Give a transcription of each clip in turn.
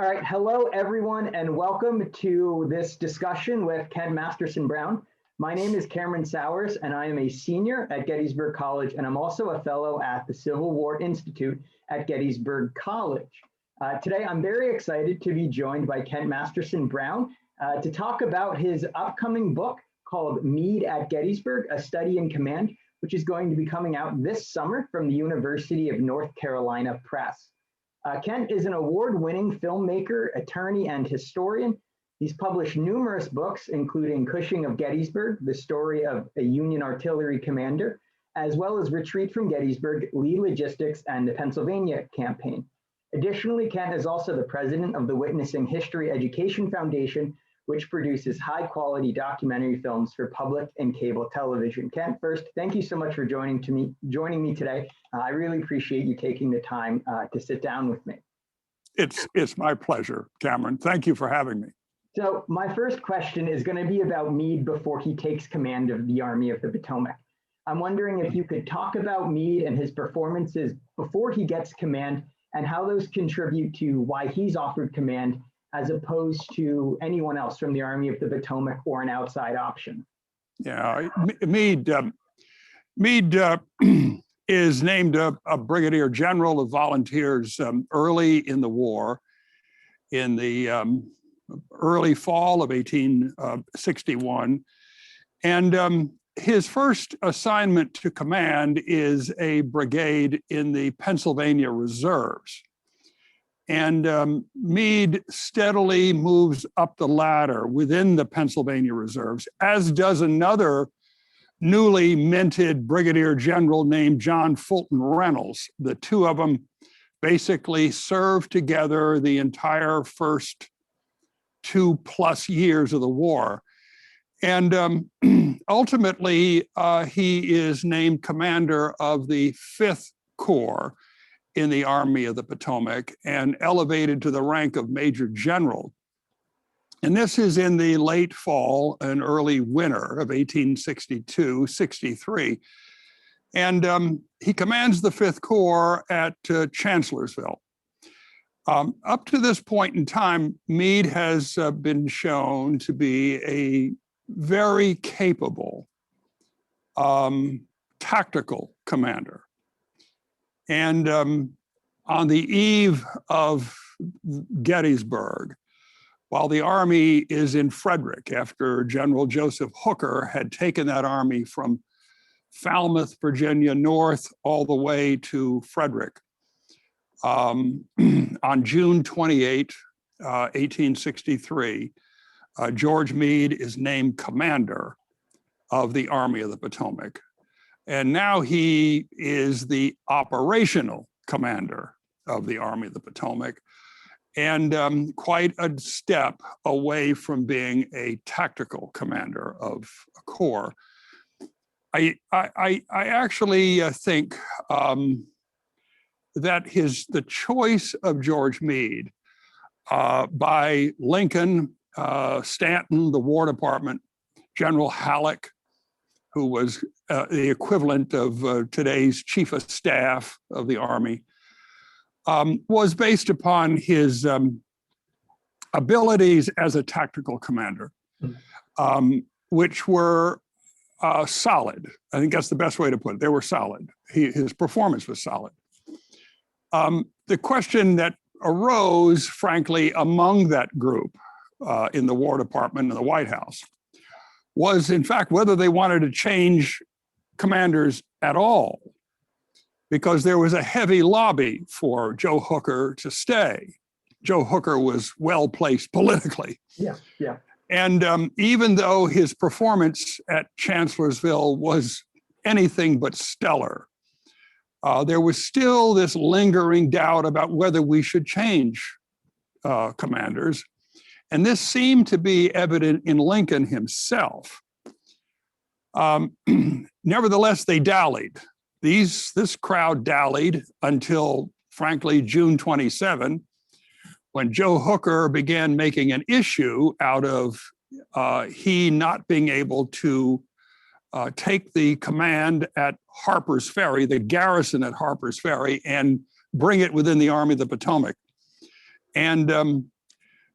All right, hello everyone, and welcome to this discussion with Kent Masterson Brown. My name is Cameron Sauers, and I am a senior at Gettysburg College, and I'm also a fellow at the Civil War Institute at Gettysburg College. Today, I'm very excited to be joined by Kent Masterson Brown to talk about his upcoming book called Meade at Gettysburg, A Study in Command, which is going to be coming out this summer from the University of North Carolina Press. Kent is an award-winning filmmaker, attorney, and historian. He's published numerous books, including Cushing of Gettysburg, the story of a Union artillery commander, as well as Retreat from Gettysburg, Lee Logistics, and the Pennsylvania Campaign. Additionally, Kent is also the president of the Witnessing History Education Foundation, which produces high-quality documentary films for public and cable television. Kent, first, thank you so much for joining me today. I really appreciate you taking the time to sit down with me. It's my pleasure, Cameron. Thank you for having me. So my first question is going to be about Meade before he takes command of the Army of the Potomac. I'm wondering if you could talk about Meade and his performances before he gets command and how those contribute to why he's offered command as opposed to anyone else from the Army of the Potomac or an outside option. Yeah, Meade is named a brigadier general of volunteers early in the war, in the early fall of 1861. And his first assignment to command is a brigade in the Pennsylvania Reserves. And Meade steadily moves up the ladder within the Pennsylvania Reserves, as does another newly minted brigadier general named John Fulton Reynolds. The two of them basically served together the entire first 2+ years of the war. And ultimately, he is named commander of the 5th Corps in the Army of the Potomac and elevated to the rank of Major General. And this is in the late fall and early winter of 1862-63. And he commands the 5th Corps at Chancellorsville. Up to this point in time, Meade has been shown to be a very capable tactical commander. And on the eve of Gettysburg, while the army is in Frederick, after General Joseph Hooker had taken that army from Falmouth, Virginia, north all the way to Frederick, on June 28, 1863, George Meade is named commander of the Army of the Potomac. And now he is the operational commander of the Army of the Potomac, and quite a step away from being a tactical commander of a corps. I actually think that the choice of George Meade by Lincoln, Stanton, the War Department, General Halleck, who was the equivalent of today's chief of staff of the Army, was based upon his abilities as a tactical commander, which were solid. I think that's the best way to put it. They were solid. His performance was solid. The question that arose, frankly, among that group in the War Department and the White House was, in fact, whether they wanted to change commanders at all, because there was a heavy lobby for Joe Hooker to stay. Joe Hooker was well-placed politically. Yeah. And even though his performance at Chancellorsville was anything but stellar, there was still this lingering doubt about whether we should change commanders. And this seemed to be evident in Lincoln himself. Nevertheless, they dallied. This crowd dallied until, frankly, June 27, when Joe Hooker began making an issue out of he not being able to take the command at Harper's Ferry, the garrison at Harper's Ferry, and bring it within the Army of the Potomac. And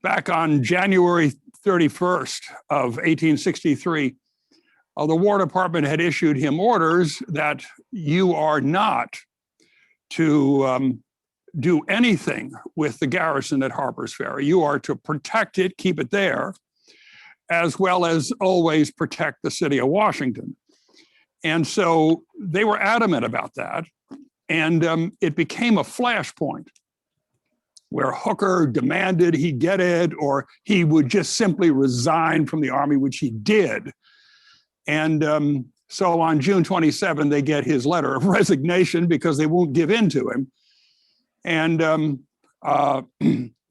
back on January 31st of 1863, the War Department had issued him orders that you are not to do anything with the garrison at Harper's Ferry. You are to protect it, keep it there, as well as always protect the city of Washington. And so they were adamant about that. And it became a flashpoint where Hooker demanded he get it, or he would just simply resign from the Army, which he did. And so on June 27, they get his letter of resignation because they won't give in to him. And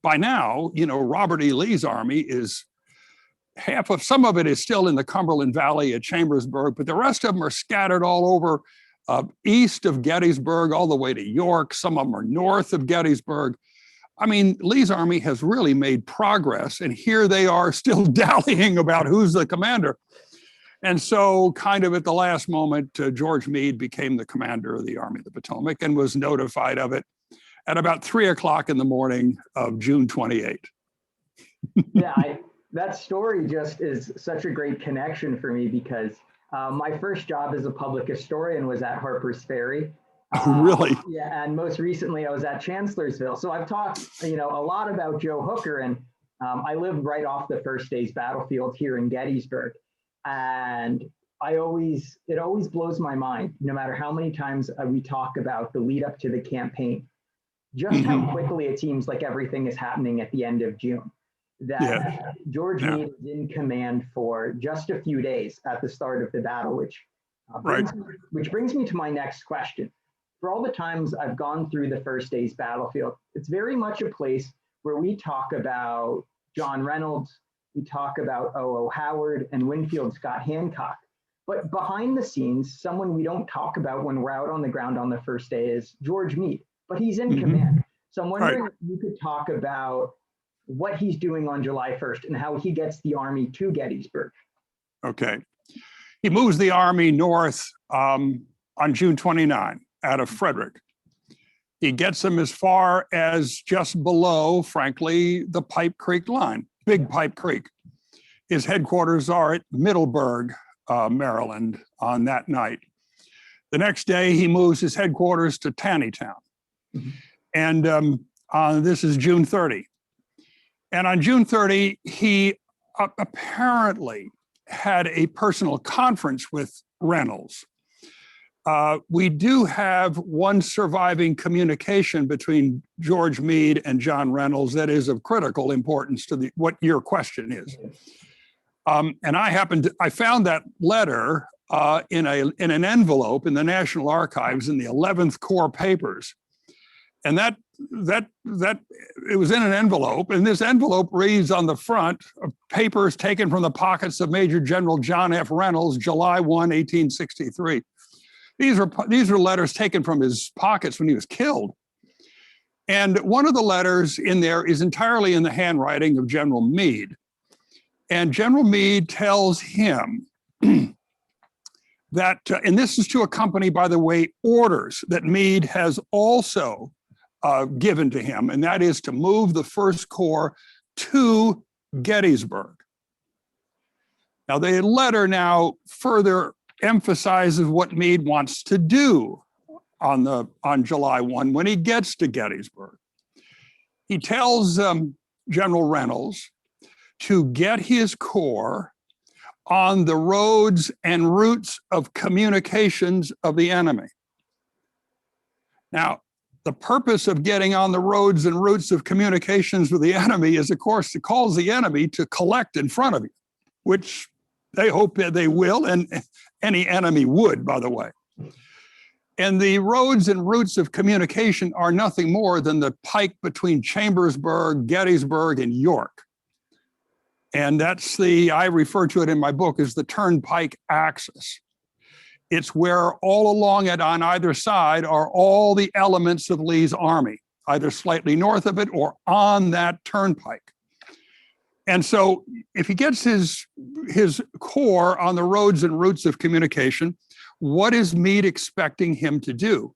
by now, Robert E. Lee's army is some of it is still in the Cumberland Valley at Chambersburg, but the rest of them are scattered all over east of Gettysburg, all the way to York. Some of them are north of Gettysburg. I mean, Lee's army has really made progress, and here they are still dallying about who's the commander. And so kind of at the last moment, George Meade became the commander of the Army of the Potomac and was notified of it at about 3 o'clock in the morning of June 28. Yeah, that story just is such a great connection for me because my first job as a public historian was at Harper's Ferry. Really? Yeah, and most recently I was at Chancellorsville. So I've talked, a lot about Joe Hooker, and I lived right off the first day's battlefield here in Gettysburg. And it always blows my mind, no matter how many times we talk about the lead up to the campaign, just how quickly it seems like everything is happening at the end of June. That George Meade is in command for just a few days at the start of the battle, which brings me to my next question. For all the times I've gone through the first day's battlefield, it's very much a place where we talk about John Reynolds, we talk about O.O. Howard and Winfield Scott Hancock. But behind the scenes, someone we don't talk about when we're out on the ground on the first day is George Meade, but he's in command. So I'm wondering if you could talk about what he's doing on July 1st and how he gets the army to Gettysburg. Okay. He moves the army north on June 29 out of Frederick. He gets them as far as just below, frankly, the Pipe Creek line, Big Pipe Creek. His headquarters are at Middleburg, Maryland on that night. The next day, he moves his headquarters to Taneytown. And this is June 30. And on June 30, he apparently had a personal conference with Reynolds. We do have one surviving communication between George Meade and John Reynolds that is of critical importance to what your question is. And I found that letter in an envelope in the National Archives in the 11th Corps papers. And that it was in an envelope, and this envelope reads on the front, papers taken from the pockets of Major General John F. Reynolds, July 1, 1863. These are letters taken from his pockets when he was killed. And one of the letters in there is entirely in the handwriting of General Meade. And General Meade tells him that, and this is to accompany, by the way, orders that Meade has also given to him, and that is to move the First Corps to Gettysburg. Now, the letter now further emphasizes what Meade wants to do on July 1 when he gets to Gettysburg. He tells General Reynolds to get his corps on the roads and routes of communications of the enemy. Now, the purpose of getting on the roads and routes of communications with the enemy is, of course, to cause the enemy to collect in front of you, which they hope that they will, and any enemy would, by the way. And the roads and routes of communication are nothing more than the pike between Chambersburg, Gettysburg, and York. And I refer to it in my book as the turnpike axis. It's where all along it on either side are all the elements of Lee's army, either slightly north of it or on that turnpike. And so if he gets his corps on the roads and routes of communication, what is Meade expecting him to do?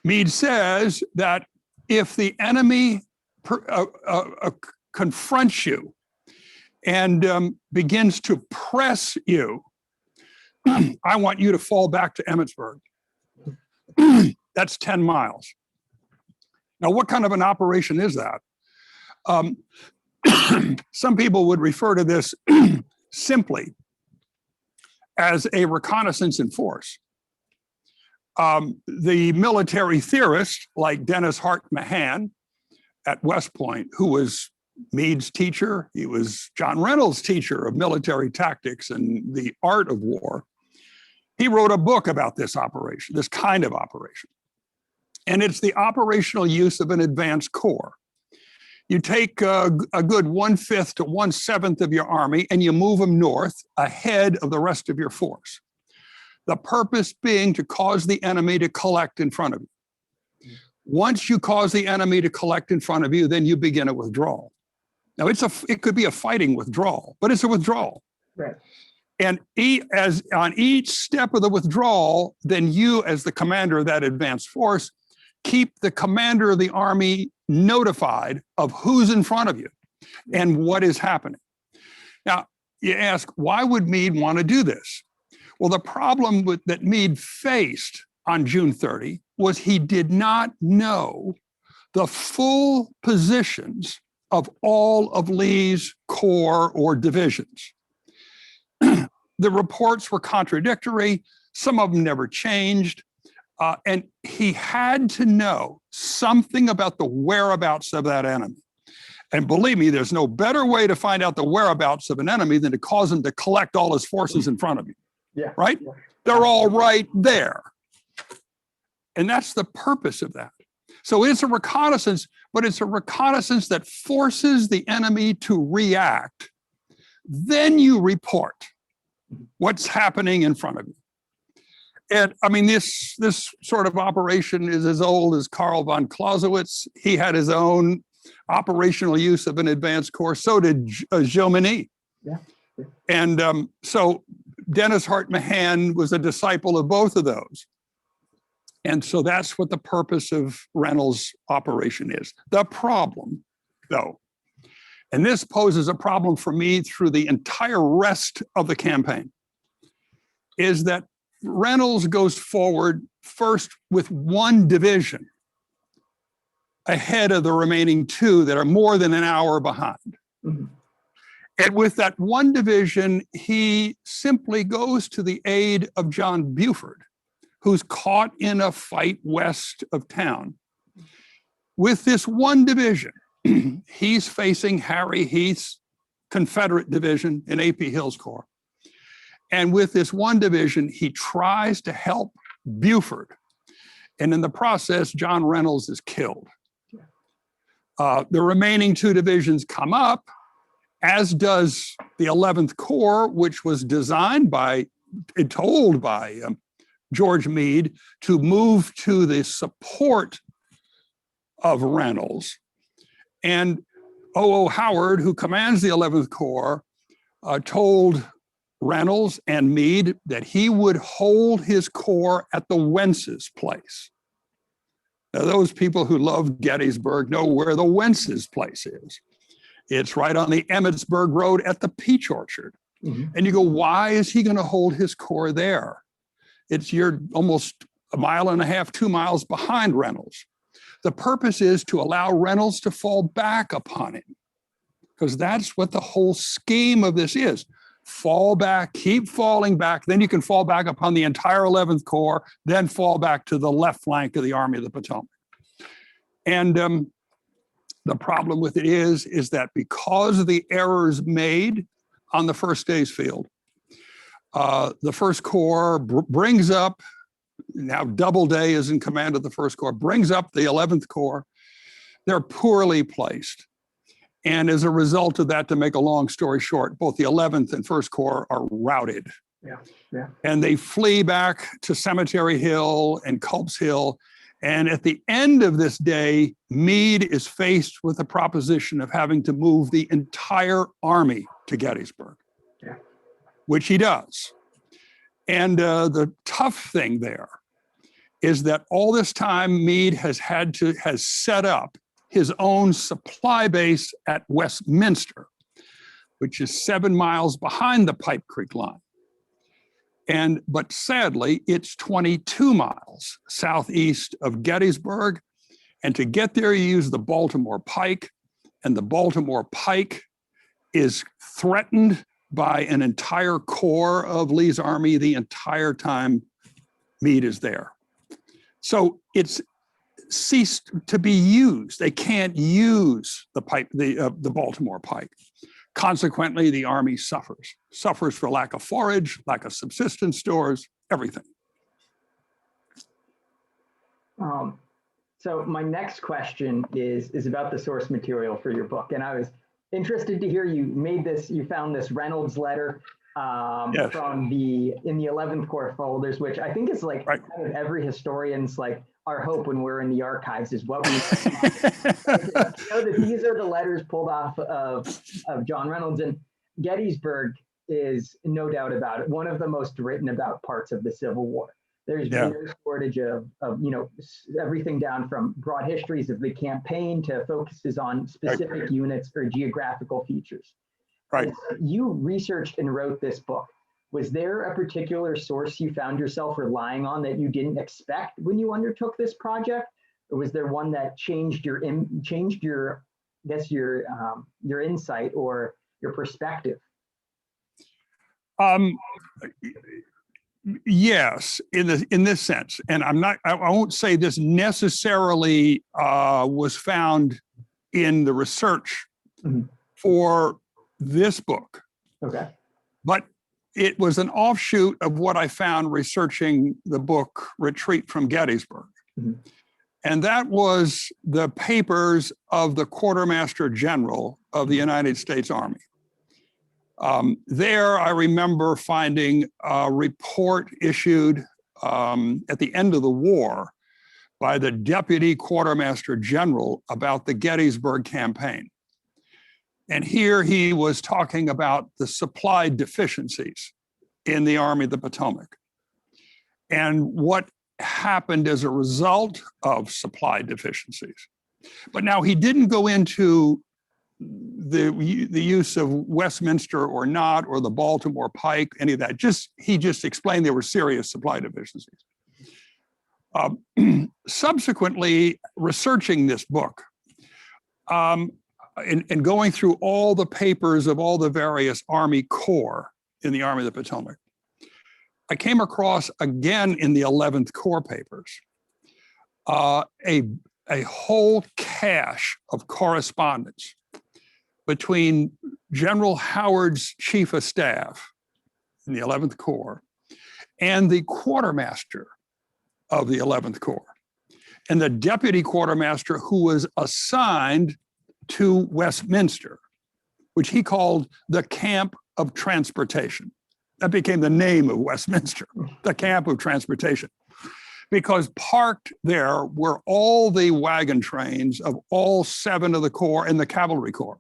Meade says that if the enemy confronts you and begins to press you, I want you to fall back to Emmitsburg. That's 10 miles. Now, what kind of an operation is that? Some people would refer to this simply as a reconnaissance in force. The military theorists like Dennis Hart Mahan at West Point, who was Meade's teacher, he was John Reynolds' teacher of military tactics and the art of war. He wrote a book about this operation, this kind of operation. And it's the operational use of an advanced corps. You take a good 1/5 to 1/7 of your army and you move them north ahead of the rest of your force. The purpose being to cause the enemy to collect in front of you. Once you cause the enemy to collect in front of you, then you begin a withdrawal. Now, it could be a fighting withdrawal, but it's a withdrawal. Right. And as on each step of the withdrawal, then you, as the commander of that advanced force, keep the commander of the army notified of who's in front of you and what is happening. Now, you ask, why would Meade want to do this? Well, the problem that Meade faced on June 30 was he did not know the full positions of all of Lee's corps or divisions. The reports were contradictory. Some of them never changed. And he had to know something about the whereabouts of that enemy. And believe me, there's no better way to find out the whereabouts of an enemy than to cause him to collect all his forces in front of you. Yeah. Right? Yeah. They're all right there. And that's the purpose of that. So it's a reconnaissance, but it's a reconnaissance that forces the enemy to react. Then you report what's happening in front of you. And I mean, this sort of operation is as old as Karl von Clausewitz. He had his own operational use of an advanced corps. So did Jomini. Yeah. And so Dennis Hart Mahan was a disciple of both of those. And so that's what the purpose of Reynolds' operation is. The problem, though, and this poses a problem for me through the entire rest of the campaign, is that Reynolds goes forward first with one division ahead of the remaining two that are more than an hour behind. Mm-hmm. And with that one division, he simply goes to the aid of John Buford, who's caught in a fight west of town. With this one division, he's facing Harry Heath's Confederate division in A.P. Hill's Corps. And with this one division, he tries to help Buford. And in the process, John Reynolds is killed. The remaining two divisions come up, as does the 11th Corps, which was designed by, told by George Meade to move to the support of Reynolds. And O.O. Howard, who commands the 11th Corps, told Reynolds and Meade that he would hold his corps at the Wentz's place. Now, those people who love Gettysburg know where the Wentz's place is. It's right on the Emmitsburg Road at the Peach Orchard. Mm-hmm. And you go, why is he going to hold his corps there? You're almost 1.5 miles, 2 miles behind Reynolds. The purpose is to allow Reynolds to fall back upon him, because that's what the whole scheme of this is. Fall back, keep falling back, then you can fall back upon the entire 11th Corps, then fall back to the left flank of the Army of the Potomac. And the problem with it is that because of the errors made on the first day's field, the First Corps brings up, now Doubleday is in command of the First Corps, brings up the 11th Corps. They're poorly placed. And as a result of that, to make a long story short, both the 11th and First Corps are routed. Yeah. And they flee back to Cemetery Hill and Culp's Hill. And at the end of this day, Meade is faced with the proposition of having to move the entire army to Gettysburg, which he does. And the tough thing there is that all this time Meade has set up his own supply base at Westminster, which is 7 miles behind the Pipe Creek line. But sadly, it's 22 miles southeast of Gettysburg. And to get there, you use the Baltimore Pike, and the Baltimore Pike is threatened by an entire corps of Lee's army the entire time Meade is there. So it's ceased to be used. They can't use the Baltimore Pike. Consequently, the army suffers for lack of forage, lack of subsistence stores, everything. So my next question is about the source material for your book. And I was interested to hear you found this Reynolds letter Yes. in the 11th Corps folders, which I think is like Right. kind of every historian's like our hope when we're in the archives is what we know that these are the letters pulled off of John Reynolds, and Gettysburg is no doubt about it one of the most written about parts of the Civil War. There's been no shortage of everything down from broad histories of the campaign to focuses on specific units or geographical features. Right. As you researched and wrote this book, was there a particular source you found yourself relying on that you didn't expect when you undertook this project, or was there one that changed your insight or your perspective? Yes, in this sense, and I won't say this necessarily was found in the research for this book. Okay. But it was an offshoot of what I found researching the book Retreat from Gettysburg. And that was the papers of the Quartermaster General of the United States Army. There, I remember finding a report issued at the end of the war by the Deputy Quartermaster General about the Gettysburg campaign. And here he was talking about the supply deficiencies in the Army of the Potomac and what happened as a result of supply deficiencies. But now he didn't go into the use of Westminster or not, or the Baltimore Pike, any of that. He just explained there were serious supply deficiencies. Subsequently, researching this book, and going through all the papers of all the various Army Corps in the Army of the Potomac, I came across again in the 11th Corps papers a whole cache of correspondence between General Howard's chief of staff in the 11th Corps and the quartermaster of the 11th Corps and the deputy quartermaster who was assigned to Westminster, which he called the Camp of Transportation. That became the name of Westminster, the Camp of Transportation, because parked there were all the wagon trains of all 7 of the Corps and the Cavalry Corps,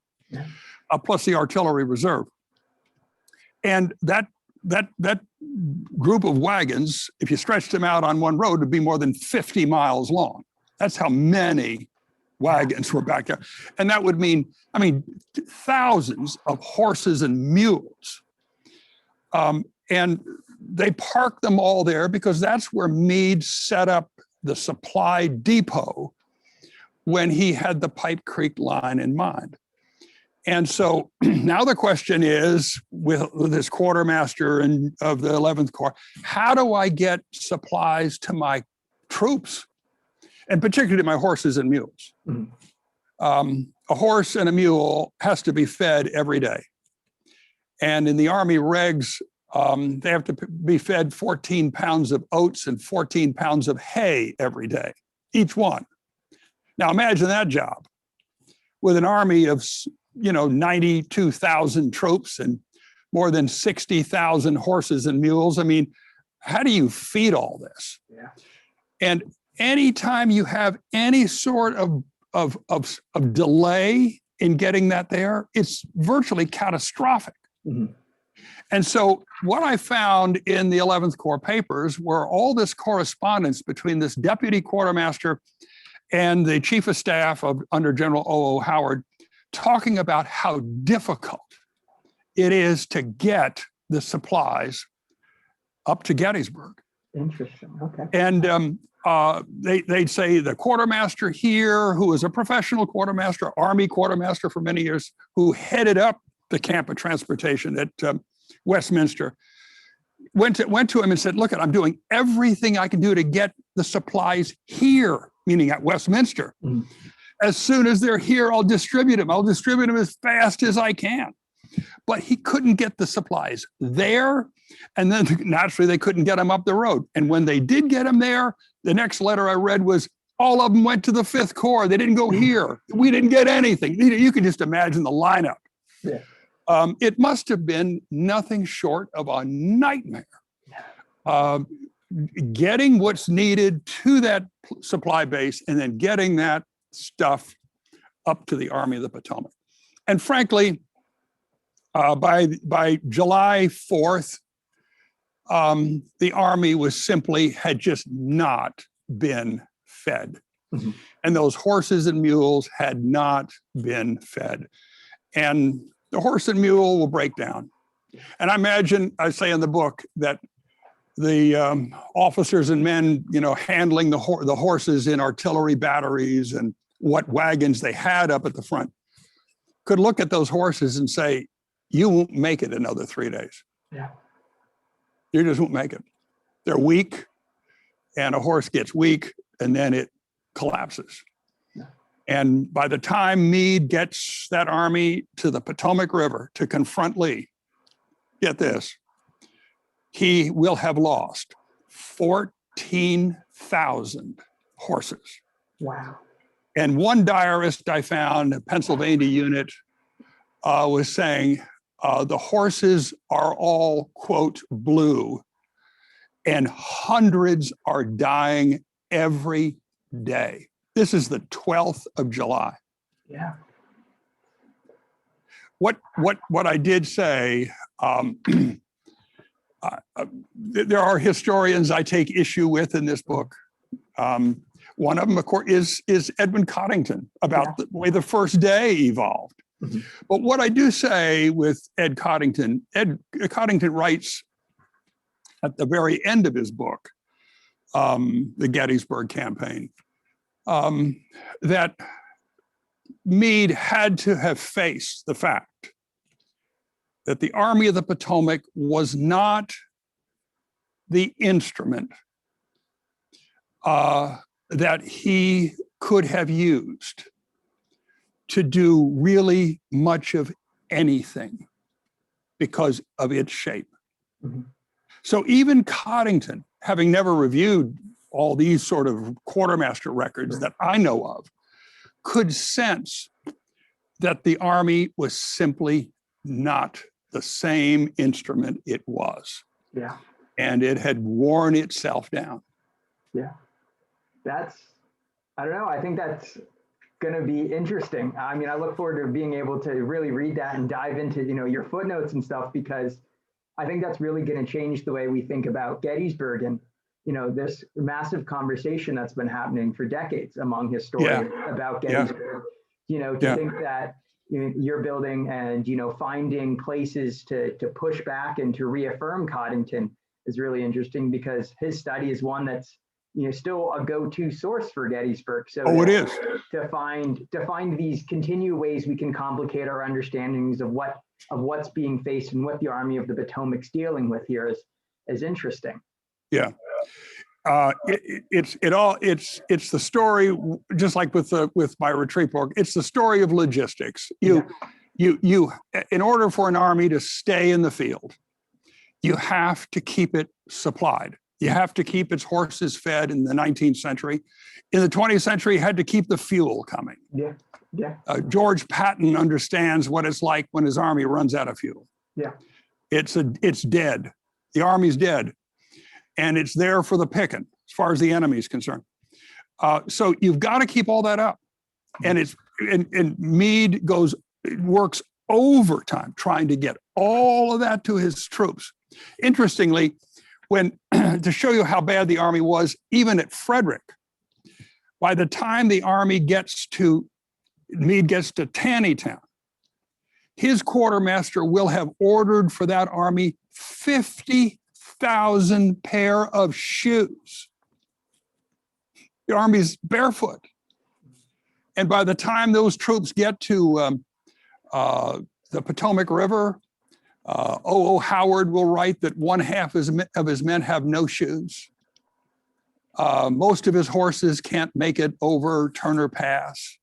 plus the Artillery Reserve. And that group of wagons, if you stretched them out on one road, would be more than 50 miles long. That's how many wagons were back there. And that would mean, thousands of horses and mules. And they parked them all there because that's where Meade set up the supply depot when he had the Pipe Creek line in mind. And so now the question is, with this quartermaster of the 11th Corps, how do I get supplies to my troops, and particularly my horses and mules? A horse and a mule has to be fed every day. And in the Army regs, they have to be fed 14 pounds of oats and 14 pounds of hay every day, each one. Now imagine that job with an army of 92,000 troops and more than 60,000 horses and mules. How do you feed all this? Yeah. And anytime you have any sort of delay in getting that there, it's virtually catastrophic. And so what I found in the 11th Corps papers were all this correspondence between this deputy quartermaster and the chief of staff under General O.O. Howard talking about how difficult it is to get the supplies up to Gettysburg. Interesting. Okay. And they'd say the quartermaster here, who was a professional quartermaster, Army quartermaster for many years, who headed up the camp of transportation at Westminster, went to him and said, look, I'm doing everything I can do to get the supplies here, meaning at Westminster. Mm-hmm. As soon as they're here, I'll distribute them. I'll distribute them as fast as I can. But he couldn't get the supplies there. And then naturally, they couldn't get them up the road. And when they did get them there, the next letter I read was, all of them went to the 5th Corps. They didn't go here. We didn't get anything. You can just imagine the lineup. Yeah. It must have been nothing short of a nightmare. Getting what's needed to that supply base and then getting that stuff up to the Army of the Potomac. And frankly, by July 4th, the Army had just not been fed. Mm-hmm. And those horses and mules had not been fed. And the horse and mule will break down. And I imagine, I say in the book, that the officers and men, handling the horses in artillery batteries and what wagons they had up at the front, could look at those horses and say, you won't make it another 3 days. Yeah. You just won't make it. They're weak, and a horse gets weak, and then it collapses. Yeah. And by the time Meade gets that army to the Potomac River to confront Lee, get this, he will have lost 14,000 horses. Wow. And one diarist I found, a Pennsylvania unit, was saying the horses are all, quote, blue, and hundreds are dying every day. This is the 12th of July. Yeah. What I did say, there are historians I take issue with in this book. One of them, of course, is Edmund Coddington, about the way the first day evolved. Mm-hmm. But what I do say with Ed Coddington writes at the very end of his book, The Gettysburg Campaign, that Meade had to have faced the fact that the Army of the Potomac was not the instrument that he could have used to do really much of anything because of its shape. Mm-hmm. So even Coddington, having never reviewed all these sort of quartermaster records that I know of, could sense that the Army was simply not the same instrument it was. Yeah. And it had worn itself down. Yeah. I don't know, I think that's going to be interesting. I mean, I look forward to being able to really read that and dive into, your footnotes and stuff, because I think that's really going to change the way we think about Gettysburg and, this massive conversation that's been happening for decades among historians about Gettysburg. To think that you're building and, finding places to push back and to reaffirm Coddington is really interesting, because his study is one that's, still a go-to source for Gettysburg. So it is to find these continued ways we can complicate our understandings of what's being faced and what the Army of the Potomac's dealing with here is interesting. Yeah. It's the story, just like with my retreat book, it's the story of logistics. You in order for an army to stay in the field, you have to keep it supplied. You have to keep its horses fed in the 19th century. In the 20th century, you had to keep the fuel coming. Yeah. George Patton understands what it's like when his army runs out of fuel. Yeah. It's dead. The army's dead. And it's there for the picking as far as the enemy is concerned. So you've got to keep all that up. And Meade works overtime trying to get all of that to his troops. Interestingly, to show you how bad the army was, even at Frederick, By the time the army Meade gets to Taneytown, his quartermaster will have ordered for that army 50,000 pair of shoes. The army's barefoot. And by the time those troops get to the Potomac River, O.O. Howard will write that one half of his men have no shoes. Most of his horses can't make it over Turner Pass.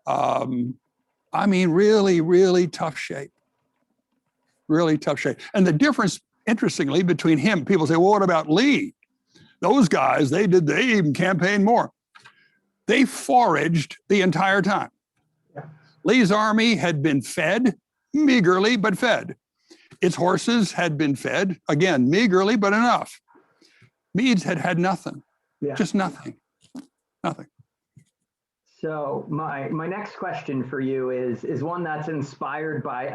I mean, really, really tough shape. Really tough shape. And the difference, interestingly, between him, people say, well, what about Lee? Those guys, they even campaigned more. They foraged the entire time. Yeah. Lee's army had been fed, meagerly, but fed. Its horses had been fed, again, meagerly, but enough. Meade's had nothing, just nothing, nothing. So my next question for you is one that's inspired by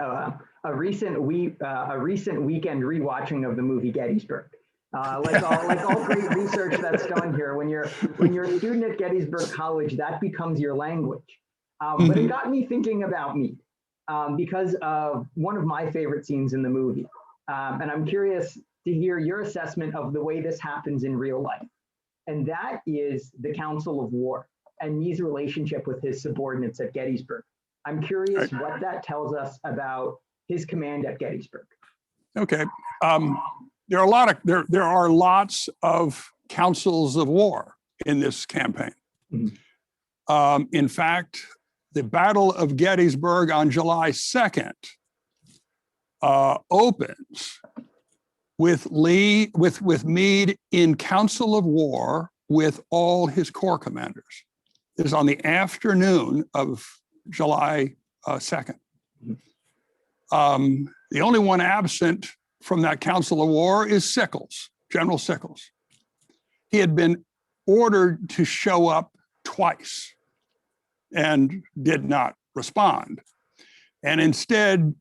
a recent weekend rewatching of the movie Gettysburg. Like all great research that's done here, when you're a student at Gettysburg College, that becomes your language. But it got me thinking about Meade because of one of my favorite scenes in the movie. And I'm curious to hear your assessment of the way this happens in real life. And that is the Council of War and Meade's relationship with his subordinates at Gettysburg. I'm curious what that tells us about his command at Gettysburg. Okay. There are lots of councils of war in this campaign. Mm-hmm. In fact, the Battle of Gettysburg on July 2nd opens with Meade in council of war with all his corps commanders. It is on the afternoon of July 2nd. The only one absent from that council of war is Sickles, General Sickles. He had been ordered to show up twice and did not respond. And instead,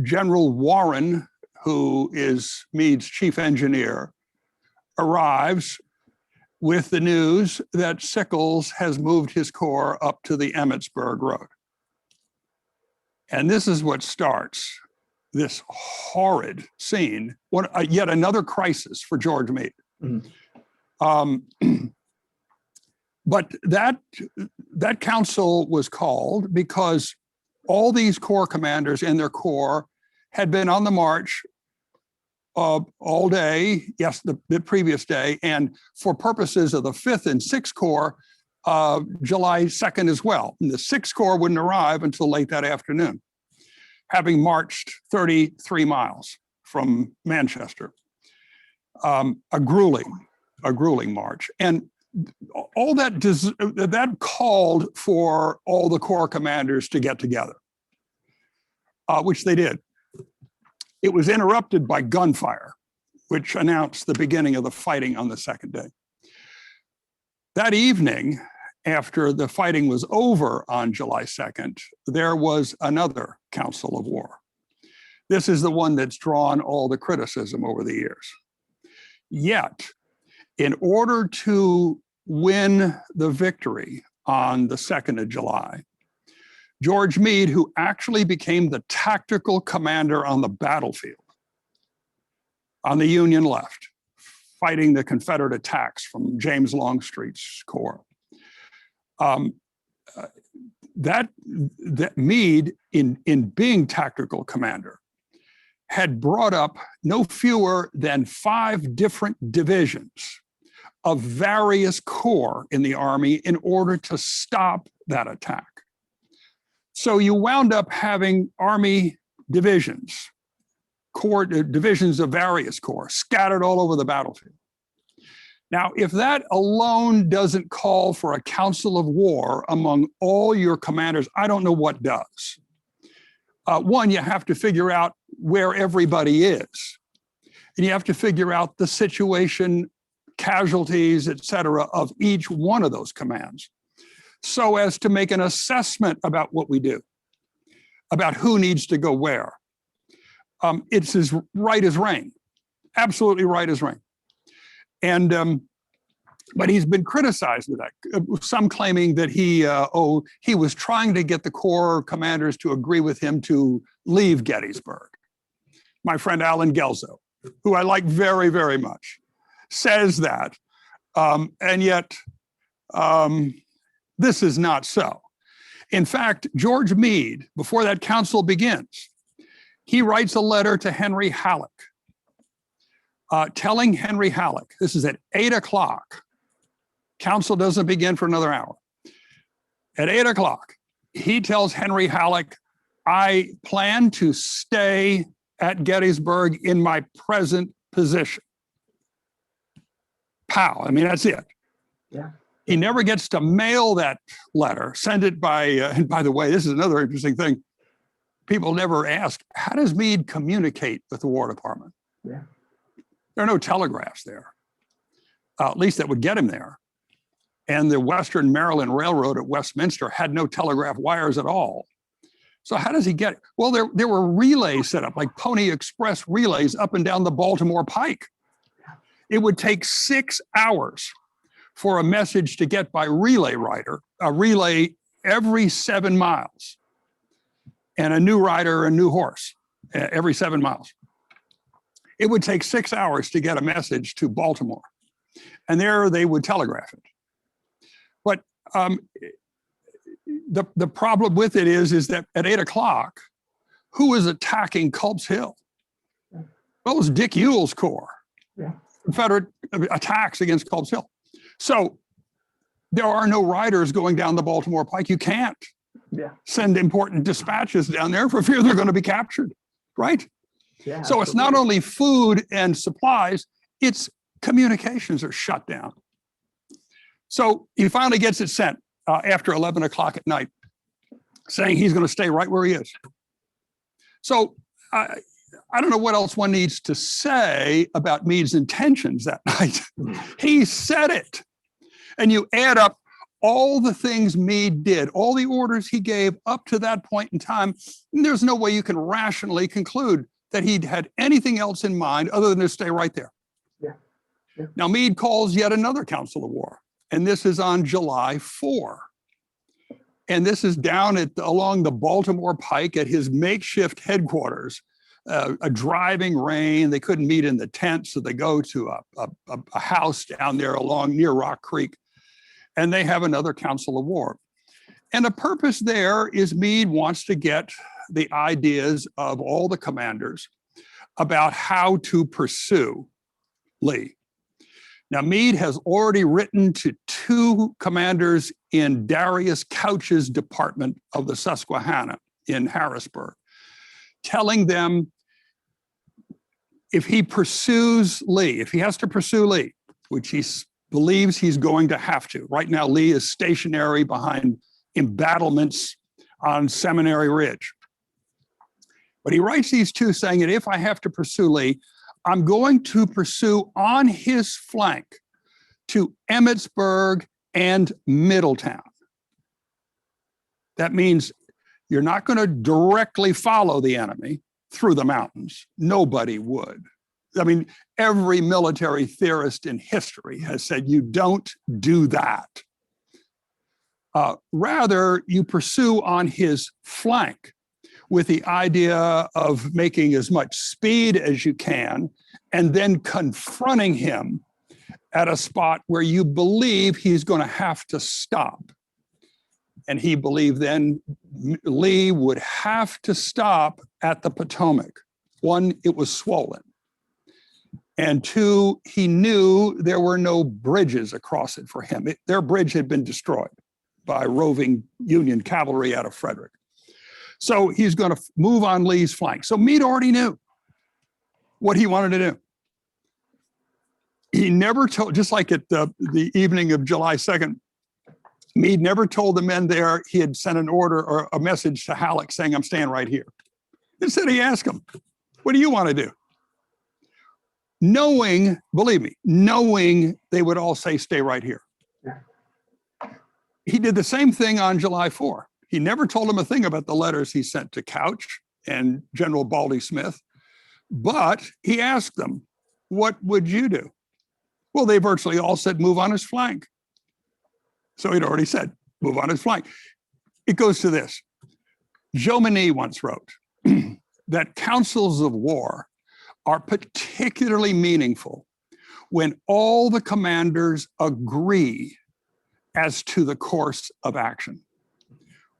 General Warren, who is Meade's chief engineer, arrives with the news that Sickles has moved his corps up to the Emmitsburg Road. And this is what starts this horrid scene, yet another crisis for George Meade. Mm-hmm. But that council was called because all these corps commanders and their corps had been on the march all day, yes, the previous day, and for purposes of the 5th and 6th Corps, July 2nd as well. And the 6th Corps wouldn't arrive until late that afternoon, having marched 33 miles from Manchester. A grueling march. And all that called for all the corps commanders to get together, which they did. It was interrupted by gunfire, which announced the beginning of the fighting on the second day. That evening, after the fighting was over on July 2nd, there was another council of war. This is the one that's drawn all the criticism over the years. Yet, in order to win the victory on the 2nd of July, George Meade, who actually became the tactical commander on the battlefield on the Union left, fighting the Confederate attacks from James Longstreet's corps, that Meade, in being tactical commander, had brought up no fewer than 5 different divisions of various corps in the Army in order to stop that attack. So you wound up having Army divisions, divisions of various corps scattered all over the battlefield. Now, if that alone doesn't call for a council of war among all your commanders, I don't know what does. One, you have to figure out where everybody is. And you have to figure out the situation, casualties, et cetera, of each one of those commands, so as to make an assessment about what we do, about who needs to go where. It's as right as rain, absolutely right as rain. And But he's been criticized with that. Some claiming that he was trying to get the Corps commanders to agree with him to leave Gettysburg. My friend Alan Gelzo, who I like very, very much, says that. And yet, this is not so. In fact, George Meade, before that council begins, he writes a letter to Henry Halleck, telling Henry Halleck, this is at 8 o'clock, council doesn't begin for another hour. At 8 o'clock, he tells Henry Halleck, I plan to stay at Gettysburg in my present position. Pow, I mean, that's it. Yeah. He never gets to mail that letter, send it by, and by the way, this is another interesting thing. People never ask, how does Meade communicate with the War Department? Yeah. There are no telegraphs there, at least that would get him there. And the Western Maryland Railroad at Westminster had no telegraph wires at all. So how does he get it? Well, there were relays set up, like Pony Express relays up and down the Baltimore Pike. It would take 6 hours for a message to get by relay rider, a relay every 7 miles, and a new rider, a new horse every 7 miles. It would take 6 hours to get a message to Baltimore, and there they would telegraph it. But the problem with it is that at 8 o'clock, who was attacking Culp's Hill? Well, it was Dick Ewell's Corps. Yeah. Confederate attacks against Culp's Hill. So there are no riders going down the Baltimore Pike. You can't send important dispatches down there for fear they're going to be captured, right? Yeah, so it's not only food and supplies, it's communications are shut down. So he finally gets it sent after 11 o'clock at night, saying he's going to stay right where he is. So I don't know what else one needs to say about Meade's intentions that night. He said it. And you add up all the things Meade did, all the orders he gave up to that point in time, and there's no way you can rationally conclude that he'd had anything else in mind other than to stay right there. Yeah. Now, Meade calls yet another council of war, and this is on July 4. And this is down along the Baltimore Pike at his makeshift headquarters. A driving rain, they couldn't meet in the tent, so they go to a house down there near Rock Creek, and they have another council of war. And the purpose there is Meade wants to get the ideas of all the commanders about how to pursue Lee. Now, Meade has already written to 2 commanders in Darius Couch's department of the Susquehanna in Harrisburg, telling them if he pursues Lee, if he has to pursue Lee, which he believes he's going to have to. Right now, Lee is stationary behind embattlements on Seminary Ridge. But he writes these 2 saying that if I have to pursue Lee, I'm going to pursue on his flank to Emmitsburg and Middletown. That means you're not going to directly follow the enemy through the mountains. Nobody would. I mean, every military theorist in history has said you don't do that. Rather, you pursue on his flank with the idea of making as much speed as you can and then confronting him at a spot where you believe he's going to have to stop. And he believed then Lee would have to stop at the Potomac. 1, it was swollen. And 2, he knew there were no bridges across it for him. Their bridge had been destroyed by roving Union cavalry out of Frederick. So he's going to move on Lee's flank. So Meade already knew what he wanted to do. He never told, just like at the evening of July 2nd, Meade never told the men there he had sent an order or a message to Halleck saying, I'm staying right here. Instead, he asked him, what do you want to do? Knowing, believe me, knowing they would all say, stay right here. Yeah. He did the same thing on July 4. He never told him a thing about the letters he sent to Couch and General Baldy Smith, but he asked them, what would you do? Well, they virtually all said, move on his flank. So he'd already said, move on his flank. It goes to this. Meade once wrote that councils of war are particularly meaningful when all the commanders agree as to the course of action.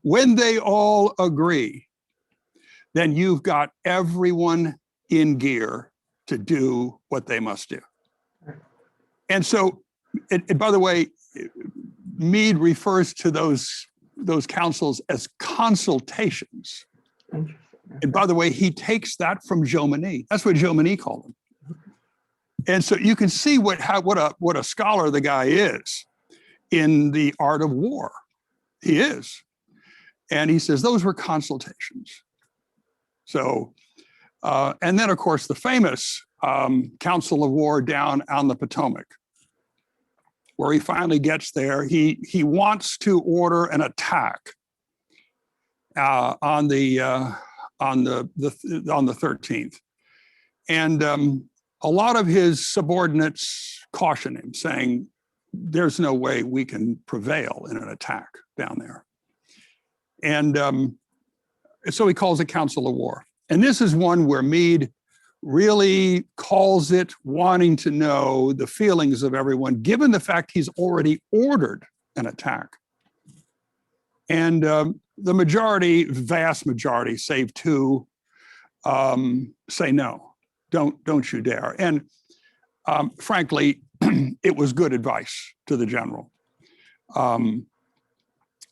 When they all agree, then you've got everyone in gear to do what they must do. And so, by the way, Meade refers to those councils as consultations. And by the way, he takes that from Meade. That's what Meade called them. And so you can see what a scholar the guy is in the art of war. He is. And he says those were consultations. So, and then of course the famous Council of War down on the Potomac, where he finally gets there. He wants to order an attack on the 13th, and a lot of his subordinates caution him, saying, "There's no way we can prevail in an attack down there." And so he calls it Council of War, and this is one where Meade really calls it, wanting to know the feelings of everyone, given the fact he's already ordered an attack. And the majority, vast majority, save two, say no, don't you dare. And frankly, it was good advice to the general.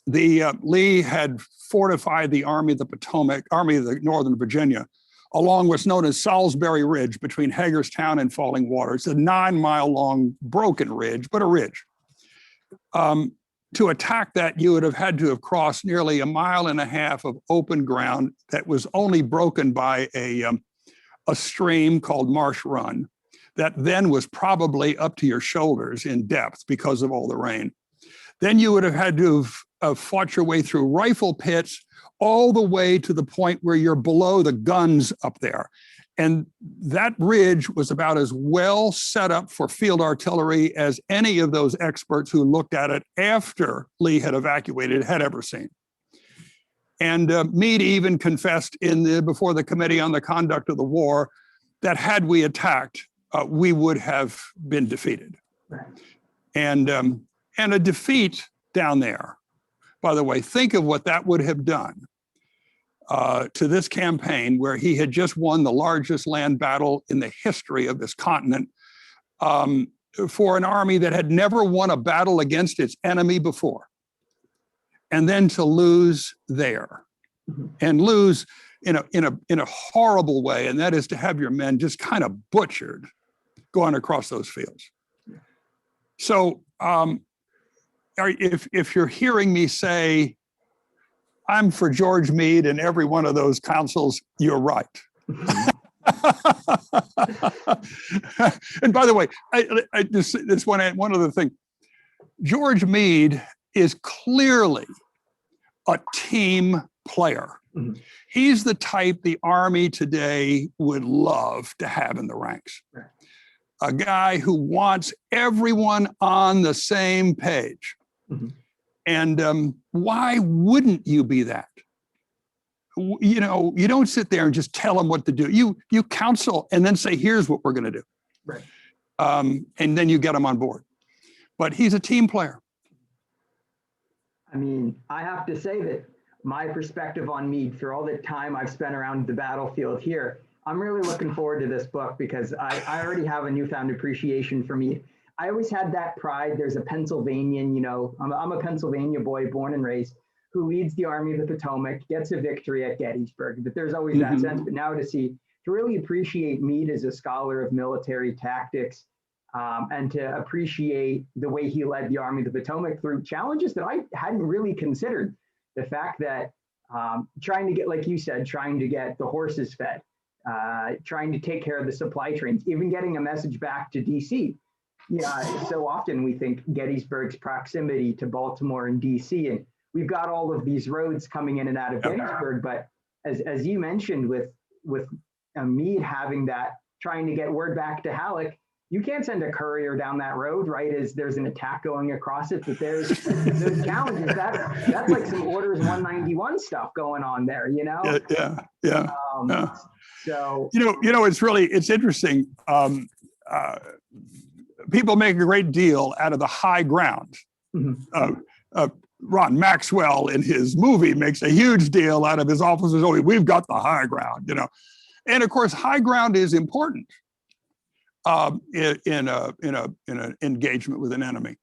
Lee had fortified the Army of the Potomac, Army of the Northern Virginia, along what's known as Salisbury Ridge between Hagerstown and Falling Water. It's a 9-mile-long broken ridge, but a ridge. To attack that, you would have had to have crossed nearly 1.5 miles of open ground that was only broken by a stream called Marsh Run that then was probably up to your shoulders in depth because of all the rain. Then you would have had to have fought your way through rifle pits all the way to the point where you're below the guns up there. And that ridge was about as well set up for field artillery as any of those experts who looked at it after Lee had evacuated had ever seen. And Meade even confessed before the Committee on the Conduct of the War that had we attacked, we would have been defeated. Right. And a defeat down there, by the way, think of what that would have done to this campaign, where he had just won the largest land battle in the history of this continent, for an army that had never won a battle against its enemy before. And then to lose there, and lose in a horrible way, and that is to have your men just kind of butchered going across those fields. So if you're hearing me say, I'm for George Meade in every one of those councils, you're right. And by the way, I just want to add one other thing. George Meade is clearly a team player. Mm-hmm. He's the type the Army today would love to have in the ranks. Right. A guy who wants everyone on the same page. Mm-hmm. And why wouldn't you be that? You know, you don't sit there and just tell them what to do. You counsel and then say, here's what we're going to do. Right. And then you get them on board. But he's a team player. I mean, I have to say that my perspective on Meade, through all the time I've spent around the battlefield here, I'm really looking forward to this book because I already have a newfound appreciation for Meade. I always had that pride. There's a Pennsylvanian, I'm a Pennsylvania boy, born and raised, who leads the Army of the Potomac, gets a victory at Gettysburg. But there's always that sense. But now to really appreciate Meade as a scholar of military tactics, and to appreciate the way he led the Army of the Potomac through challenges that I hadn't really considered. The fact that trying to get, like you said, trying to get the horses fed, trying to take care of the supply trains, even getting a message back to DC. Yeah, so often we think Gettysburg's proximity to Baltimore and DC, and we've got all of these roads coming in and out of Gettysburg. But as you mentioned, with Meade having that, trying to get word back to Halleck, you can't send a courier down that road, right? As there's an attack going across it, but there's those challenges. That's like some Orders 191 stuff going on there, you know? Yeah. So it's interesting. People make a great deal out of the high ground. Ron Maxwell in his movie makes a huge deal out of his officers. Oh, we've got the high ground, and of course, high ground is important in an engagement with an enemy.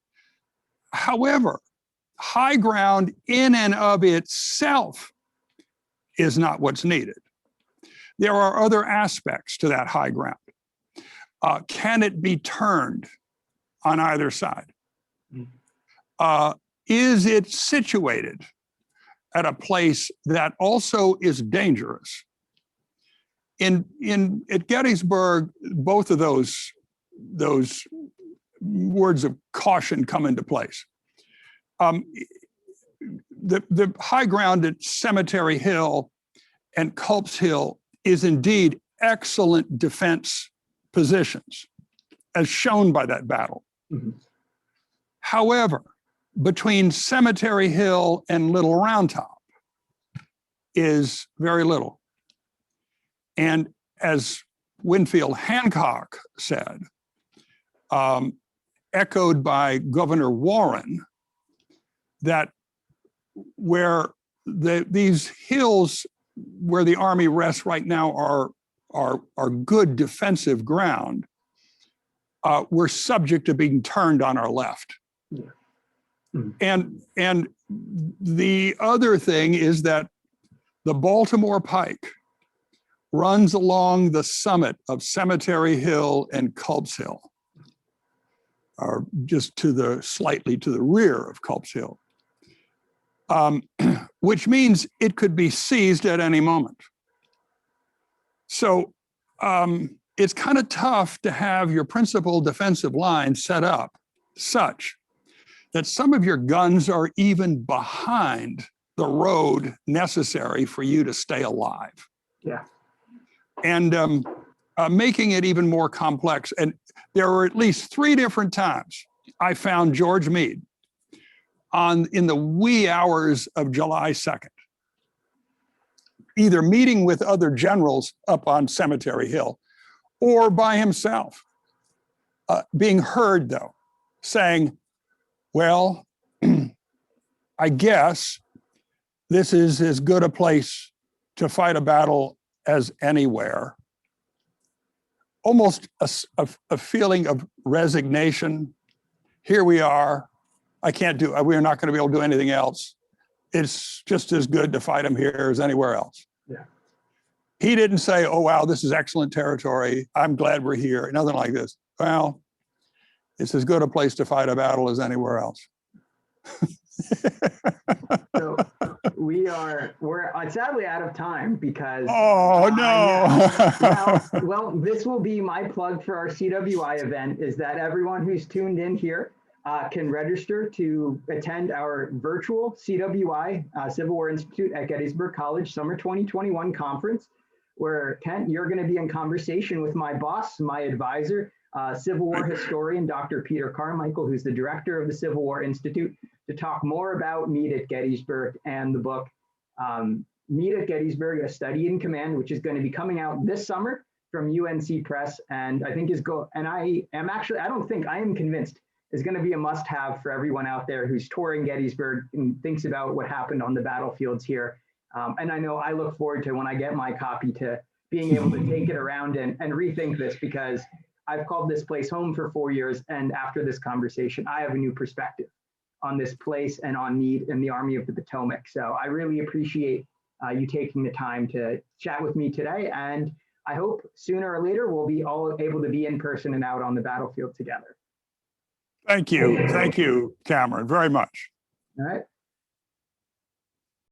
However, high ground in and of itself is not what's needed. There are other aspects to that high ground. Can it be turned on either side? Is it situated at a place that also is dangerous? At Gettysburg, both of those words of caution come into place. The high ground at Cemetery Hill and Culp's Hill is indeed excellent defense positions, as shown by that battle. However, between Cemetery Hill and Little Round Top is very little. And as Winfield Hancock said, echoed by Governor Warren, that where these hills where the Army rests right now are good defensive ground, we're subject to being turned on our left. And the other thing is that the Baltimore Pike runs along the summit of Cemetery Hill and Culp's Hill, or just slightly to the rear of Culp's Hill, which means it could be seized at any moment. So it's kind of tough to have your principal defensive line set up such that some of your guns are even behind the road necessary for you to stay alive. Yeah. And making it even more complex. And there were at least 3 different times I found George Meade in the wee hours of July 2nd, either meeting with other generals up on Cemetery Hill or by himself, being heard though, saying, well, I guess this is as good a place to fight a battle as anywhere. Almost a feeling of resignation. Here we are. We're not going to be able to do anything else. It's just as good to fight them here as anywhere else. Yeah. He didn't say, oh, wow, this is excellent territory. I'm glad we're here. Nothing like this. Well, it's as good a place to fight a battle as anywhere else. So we're sadly out of time because well, this will be my plug for our CWI event, is that everyone who's tuned in here can register to attend our virtual CWI Civil War Institute at Gettysburg College Summer 2021 conference, where Kent, you're going to be in conversation with my boss, my advisor, Civil War historian, Dr. Peter Carmichael, who's the director of the Civil War Institute, to talk more about Meade at Gettysburg and the book Meade at Gettysburg, A Study in Command, which is going to be coming out this summer from UNC Press, and I think I am convinced is going to be a must-have for everyone out there who's touring Gettysburg and thinks about what happened on the battlefields here. And I know I look forward to, when I get my copy, to being able to take it around and rethink this, because I've called this place home for 4 years, and after this conversation, I have a new perspective on this place and on Meade and the Army of the Potomac. So I really appreciate you taking the time to chat with me today, and I hope sooner or later we'll be all able to be in person and out on the battlefield together. Thank you, Cameron, very much. All right.